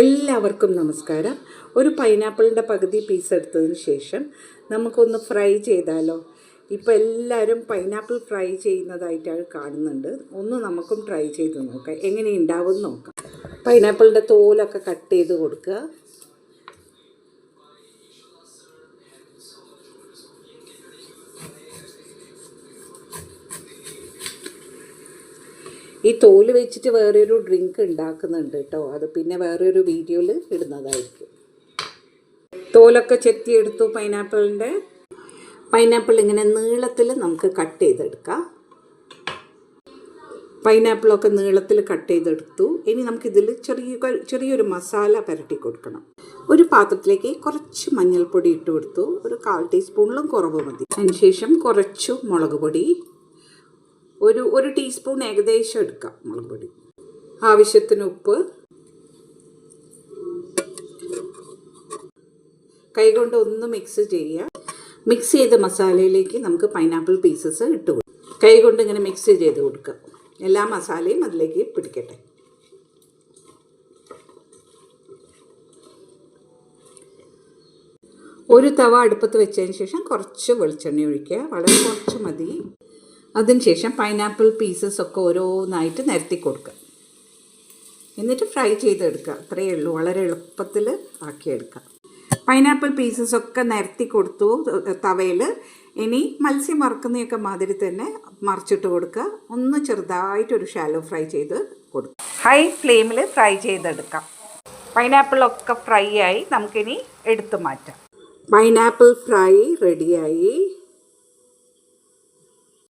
എല്ലാവർക്കും നമസ്കാരം. ഒരു പൈനാപ്പിളിൻ്റെ പകുതി പീസ് എടുത്തതിന് ശേഷം നമുക്കൊന്ന് ഫ്രൈ ചെയ്താലോ? ഇപ്പോൾ എല്ലാവരും പൈനാപ്പിൾ ഫ്രൈ ചെയ്യുന്നതായിട്ടാണ് കാണുന്നുണ്ട്. ഒന്ന് നമുക്കും ട്രൈ ചെയ്ത് നോക്കാം, എങ്ങനെ ഉണ്ടാവും നോക്കാം. പൈനാപ്പിളിൻ്റെ തോലൊക്കെ കട്ട് ചെയ്ത് കൊടുക്കുക. ഈ തോല് വെച്ചിട്ട് വേറൊരു ഡ്രിങ്ക് ഉണ്ടാക്കുന്നുണ്ട് കേട്ടോ, അത് പിന്നെ വേറൊരു വീഡിയോയിൽ ഇടുന്നതായിരിക്കും. തോലൊക്കെ ചെത്തിയെടുത്തു. പൈനാപ്പിൾ ഇങ്ങനെ നീളത്തിൽ നമുക്ക് കട്ട് ചെയ്തെടുക്കാം. പൈനാപ്പിളൊക്കെ നീളത്തിൽ കട്ട് ചെയ്തെടുത്തു. ഇനി നമുക്കിതിൽ ചെറിയൊരു മസാല പുരട്ടി കൊടുക്കണം. ഒരു പാത്രത്തിലേക്ക് കുറച്ച് മഞ്ഞൾപ്പൊടി ഇട്ട് കൊടുത്തു. ഒരു 1/4 ടീസ്പൂണിലും കുറവ് മതി. അതിനുശേഷം കുറച്ച് മുളക് പൊടി, ഒരു ടീസ്പൂൺ ഏകദേശം എടുക്കാം മുളക് പൊടി. ആവശ്യത്തിന് ഉപ്പ്. കൈകൊണ്ട് ഒന്ന് മിക്സ് ചെയ്യുക. മിക്സ് ചെയ്ത മസാലയിലേക്ക് നമുക്ക് പൈനാപ്പിൾ പീസസ് ഇട്ട് കൊടുക്കാം. കൈകൊണ്ട് ഇങ്ങനെ മിക്സ് ചെയ്ത് കൊടുക്കുക. എല്ലാ മസാലയും അതിലേക്ക് പിടിക്കട്ടെ. ഒരു തവ അടുപ്പത്ത് വെച്ചതിന് ശേഷം കുറച്ച് വെളിച്ചെണ്ണ ഒഴിക്കുക. വളരെ കുറച്ച് മതി. അതിനുശേഷം പൈനാപ്പിൾ പീസസ് ഒക്കെ ഓരോന്നായിട്ട് നിരത്തി കൊടുക്കുക. എന്നിട്ട് ഫ്രൈ ചെയ്തെടുക്കുക. അത്രയേ ഉള്ളൂ, വളരെ എളുപ്പത്തിൽ ആക്കിയെടുക്കുക. പൈനാപ്പിൾ പീസസ് ഒക്കെ നിരത്തി കൊടുത്തു തവയിൽ. ഇനി മത്സ്യം വറുക്കുന്നതൊക്കെ മാതിരി തന്നെ മറിച്ചിട്ട് കൊടുക്കുക. ഒന്ന് ചെറുതായിട്ടൊരു ഷാലോ ഫ്രൈ ചെയ്ത് കൊടുക്കുക. ഹൈ ഫ്ലെയിമിൽ ഫ്രൈ ചെയ്തെടുക്കാം. പൈനാപ്പിളൊക്കെ ഫ്രൈ ആയി, നമുക്കിനി എടുത്തു മാറ്റാം. പൈനാപ്പിൾ ഫ്രൈ റെഡിയായി.